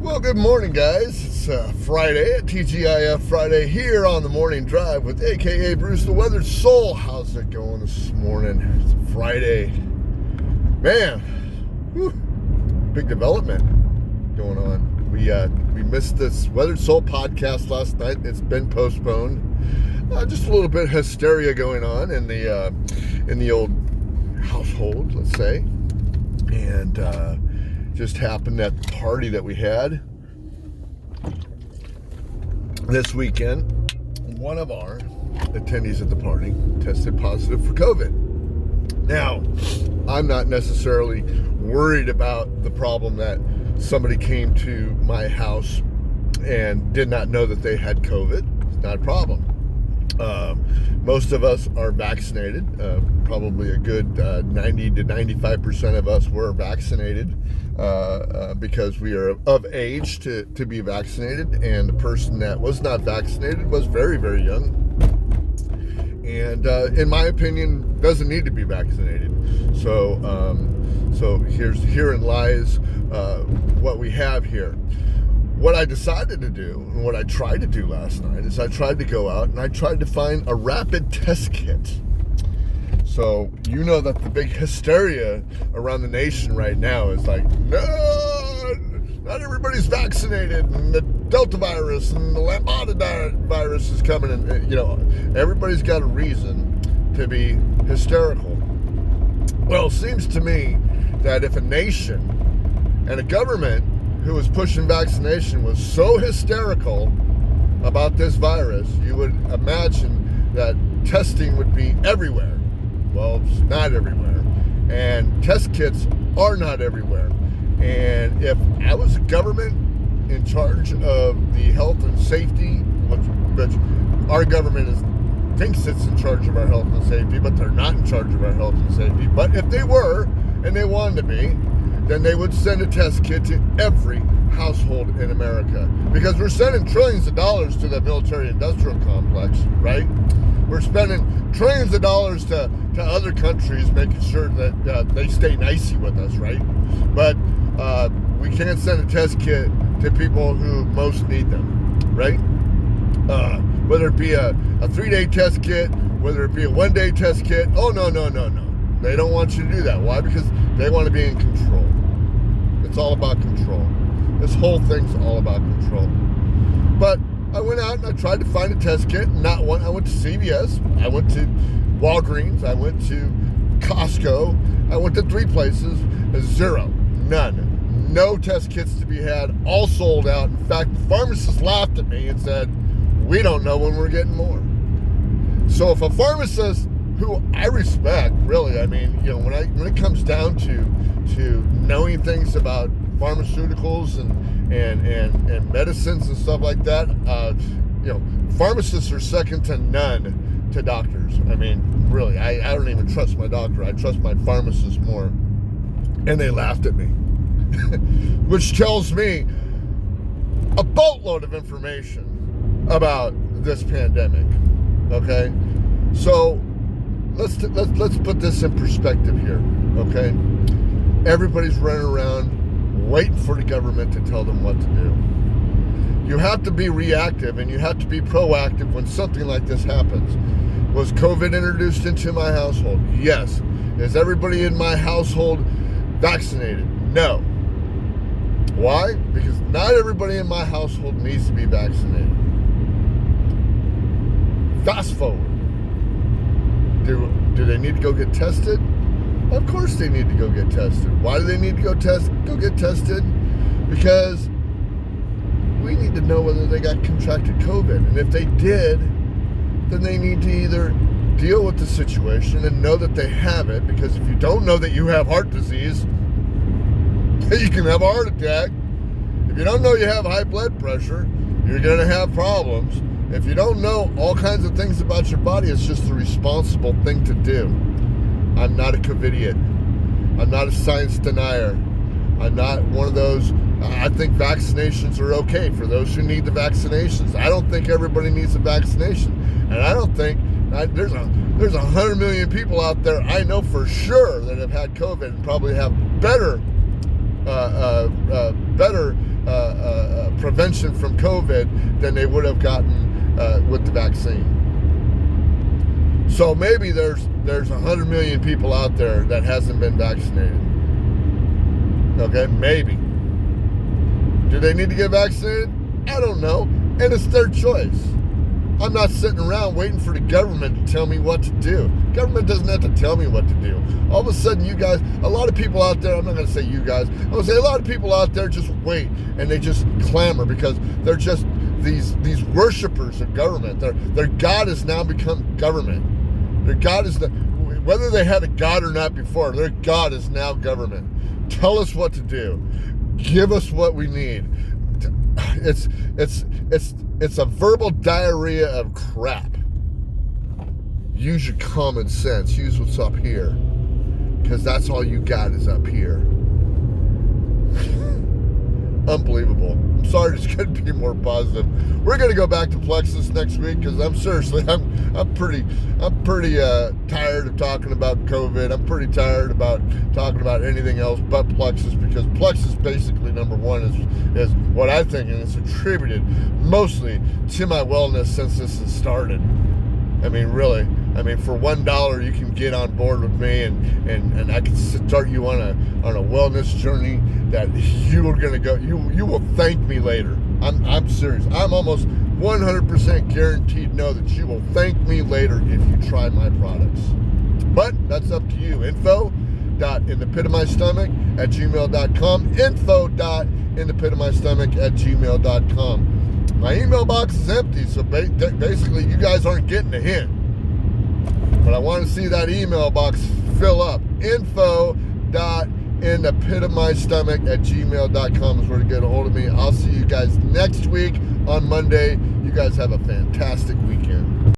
Well, good morning, guys. It's Friday, TGIF Friday, here on the morning drive with AKA Bruce the Weathered Soul. How's it going this morning? It's Friday. Man, whew, big development going on. We missed this Weathered Soul podcast last night. It's been postponed. Just a little bit of hysteria going on in the old household, let's say, and just happened at the party that we had this weekend. One of our attendees at the party tested positive for COVID. Now, I'm not necessarily worried about the problem that somebody came to my house and did not know that they had COVID. It's not a problem. Most of us are vaccinated. Probably a good 90 to 95% of us were vaccinated because we are of age to be vaccinated, and the person that was not vaccinated was very, very young, and in my opinion doesn't need to be vaccinated. So herein lies what we have here. What I decided to do, and what I tried to do last night, is I tried to go out and I tried to find a rapid test kit. So you know that the big hysteria around the nation right now is like, no, not everybody's vaccinated, and the Delta virus and the Lambda virus is coming, and everybody's got a reason to be hysterical. Well, it seems to me that if a nation and a government who was pushing vaccination was so hysterical about this virus, you would imagine that testing would be everywhere. Well, it's not everywhere, and test kits are not everywhere. And if I was a government in charge of the health and safety, which our government thinks it's in charge of our health and safety, but they're not in charge of our health and safety. But if they were, and they wanted to be, then they would send a test kit to every household in America. Because we're sending trillions of dollars to the military-industrial complex, right? We're spending trillions of dollars to other countries, making sure that they stay nicey with us, right? But we can't send a test kit to people who most need them, right? Whether it be a 3-day test kit, whether it be a 1-day test kit. Oh, no. They don't want you to do that. Why? Because they want to be in control. It's all about control. This whole thing's all about control. But I went out and I tried to find a test kit. Not one. I went to CVS. I went to Walgreens. I went to Costco. I went to 3 places. Zero. None. No test kits to be had. All sold out. In fact, the pharmacist laughed at me and said, "We don't know when we're getting more." So if a pharmacist, who I respect, really, I mean, when it comes down to knowing things about pharmaceuticals and medicines and stuff like that, pharmacists are second to none to doctors. I mean, really, I don't even trust my doctor. I trust my pharmacist more. And they laughed at me, which tells me a boatload of information about this pandemic. Okay, so let's put this in perspective here. Okay, everybody's running around waiting for the government to tell them what to do. You have to be reactive and you have to be proactive when something like this happens. Was COVID introduced into my household? Yes. Is everybody in my household vaccinated? No. Why? Because not everybody in my household needs to be vaccinated. Fast forward. Do they need to go get tested? Of course they need to go get tested. Why do they need to go get tested? Because we need to know whether they got contracted COVID. And if they did, then they need to either deal with the situation and know that they have it, because if you don't know that you have heart disease, you can have a heart attack. If you don't know you have high blood pressure, you're going to have problems. If you don't know all kinds of things about your body, it's just the responsible thing to do. I'm not a COVIDiot. I'm not a science denier. I'm not one of those. I think vaccinations are okay for those who need the vaccinations. I don't think everybody needs a vaccination. And I don't think there's 100 million people out there I know for sure that have had COVID and probably have better prevention from COVID than they would have gotten with the vaccine. So maybe there's 100 million people out there that hasn't been vaccinated. Okay, maybe. Do they need to get vaccinated? I don't know, and it's their choice. I'm not sitting around waiting for the government to tell me what to do. Government doesn't have to tell me what to do. All of a sudden, you guys, a lot of people out there, I'm not going to say you guys, I'm going to say a lot of people out there just wait, and they just clamor because they're just these worshipers of government. Their God has now become government. Their God is, whether they had a God or not before, their God is now government. Tell us what to do. Give us what we need. It's a verbal diarrhea of crap. Use your common sense. Use what's up here, because that's all you got is up here. Unbelievable. I'm sorry this couldn't be more positive. We're gonna go back to Plexus next week because I'm pretty tired of talking about COVID. I'm pretty tired about talking about anything else but Plexus, because Plexus basically, number one, is what I think, and it's attributed mostly to my wellness since this has started. I mean, really. I mean, for $1 you can get on board with me, and I can start you on a wellness journey that you are gonna go. You will thank me later. I'm serious. I'm almost 100% guaranteed know that you will thank me later if you try my products. But that's up to you. info.inthepitofmystomach@gmail.com. info.inthepitofmystomach@gmail.com. My email box is empty, so basically you guys aren't getting a hint. But I want to see that email box fill up. info.inthepitofmystomach@gmail.com is where to get a hold of me. I'll see you guys next week on Monday. You guys have a fantastic weekend.